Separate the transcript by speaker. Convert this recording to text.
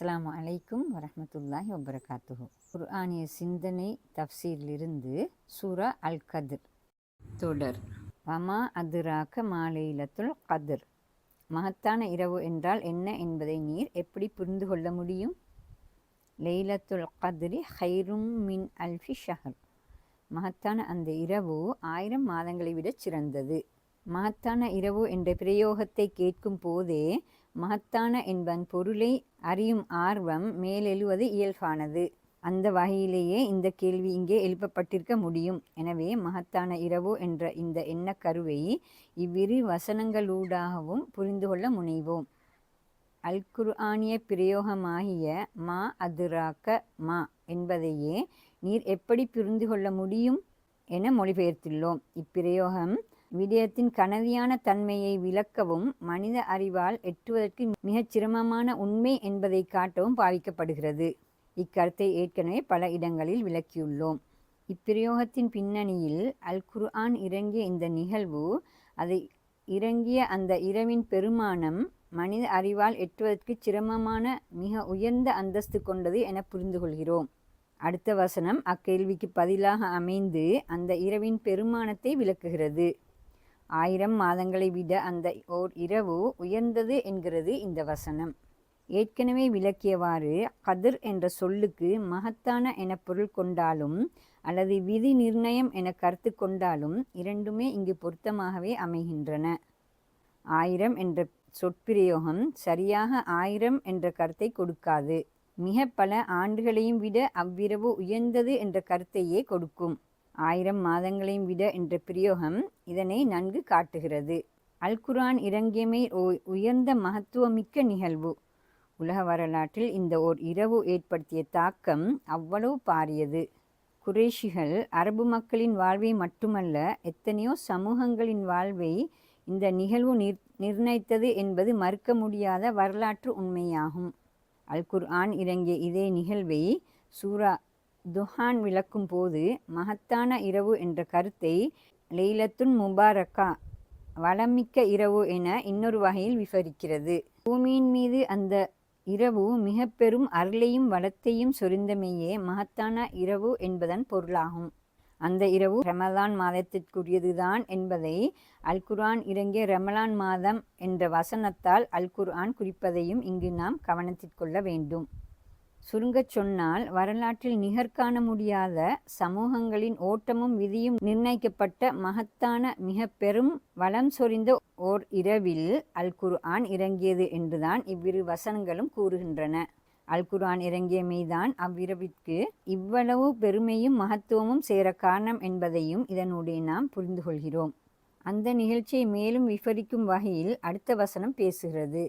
Speaker 1: அஸ்ஸலாமு அலைக்கும் வரஹ்மத்துல்லாஹி வபரகாத்துஹு. குர்ஆனிய சிந்தனை தஃப்சீரிலிருந்து சூரா அல் கத்ர் தொடர். வமா அதுராக மா லைலத்துல் கத்ர். மகத்தான இரவு என்றால் என்ன என்பதை நீர் எப்படி புரிந்து கொள்ள முடியும்? லைலத்துல் கத்ரி ஹைரும் மின் அல்ஃபி ஷஹர். மகத்தான அந்த இரவு 1000 மாதங்களை விட சிறந்தது. மகத்தான இரவு என்ற பிரயோகத்தை கேட்கும் போதே மகத்தான என்பதன் பொருளை அறியும் ஆர்வம் மேலெழுவது இயல்பானது. அந்த வகையிலேயே இந்த கேள்வி இங்கே எழுப்பப்பட்டிருக்க முடியும். எனவே மகத்தான இரவு என்ற இந்த எண்ணக்கருவை இவ்விரு வசனங்களூடாகவும் புரிந்து கொள்ள முனைவோம். அல் குர்ஆனிய பிரயோகமாகிய மா அதுராக்க மா என்பதையே நீர் எப்படி புரிந்து கொள்ள முடியும் என மொழிபெயர்த்துள்ளோம். இப்பிரயோகம் விடயத்தின் கனதியான தன்மையை விளக்கவும் மனித அறிவால் எட்டுவதற்கு மிகச் சிரமமான உண்மை என்பதை காட்டவும் பாவிக்கப்படுகிறது. இக்கருத்தை ஏற்கனவே பல இடங்களில் விளக்கியுள்ளோம். இப்பிரயோகத்தின் பின்னணியில் அல் குர்ஆன் இறங்கிய இந்த நிகழ்வு, அது இறங்கிய அந்த இரவின் பெருமானம் மனித அறிவால் எட்டுவதற்கு சிரமமான மிக உயர்ந்த அந்தஸ்து கொண்டது என புரிந்து கொள்கிறோம். அடுத்த வசனம் அக்கேள்விக்கு பதிலாக அமைந்து அந்த இரவின் பெருமானத்தை விளக்குகிறது. 1000 மாதங்களை விட அந்த ஓர் இரவு உயர்ந்தது என்கிறது இந்த வசனம். ஏற்கனவே விளக்கியவாறு கதிர் என்ற சொல்லுக்கு மகத்தான என பொருள் கொண்டாலும் அல்லது விதி நிர்ணயம் என கருத்து கொண்டாலும் இரண்டுமே இங்கு பொருத்தமாகவே அமைகின்றன. 1000 என்ற சொற்பிரயோகம் சரியாக 1000 என்ற கருத்தை கொடுக்காது. மிக பல ஆண்டுகளையும் விட அவ்விரவு உயர்ந்தது என்ற கருத்தையே கொடுக்கும். 1000 மாதங்களையும் விட என்ற பிரயோகம் இதனை நன்கு காட்டுகிறது. அல் குர்ஆன் இறங்கியமை உயர்ந்த மகத்துவமிக்க நிகழ்வு. உலக வரலாற்றில் இந்த ஓர் இரவு ஏற்படுத்திய தாக்கம் அவ்வளவு பாரியது. குறைஷிகள் அரபு மக்களின் வாழ்வை மட்டுமல்ல, எத்தனையோ சமூகங்களின் வாழ்வை இந்த நிகழ்வு நிர்ணயித்தது என்பது மறுக்க முடியாத வரலாற்று உண்மையாகும். அல் குர்ஆன் இறங்கிய இதே நிகழ்வை சூரா துஹான் விளக்கும் போது மகத்தான இரவு என்ற கருத்தை லைலத்துன் முபாரக்கா, வளமிக்க இரவு என இன்னொரு வகையில் விவரிக்கிறது. பூமியின் மீது அந்த இரவு மிக பெரும் அருளையும் வளத்தையும் சொரிந்தமையே மகத்தான இரவு என்பதன் பொருளாகும். அந்த இரவு ரமலான் மாதத்திற்குரியதுதான் என்பதை அல் குர்ஆன் இறங்கிய ரமலான் மாதம் என்ற வசனத்தால் அல் குர்ஆன் குறிப்பதையும் இங்கு நாம் கவனத்திற்கொள்ள வேண்டும். சுருங்கச் சொன்னால், வரலாற்றில் நிகர்காண முடியாத சமூகங்களின் ஓட்டமும் விதியும் நிர்ணயிக்கப்பட்ட மகத்தான மிக பெரும் வளம் சொரிந்த ஓர் இரவில் அல் குர்ஆன் இறங்கியது என்றுதான் இவ்விரு வசனங்களும் கூறுகின்றன. அல் குர்ஆன் இறங்கியமைதான் அவ்விரவிற்கு இவ்வளவு பெருமையும் மகத்துவமும் சேர காரணம் என்பதையும் இதனூடே நாம் புரிந்து கொள்கிறோம். அந்த நிகழ்ச்சியை மேலும் விவரிக்கும் வகையில் அடுத்த வசனம் பேசுகிறது.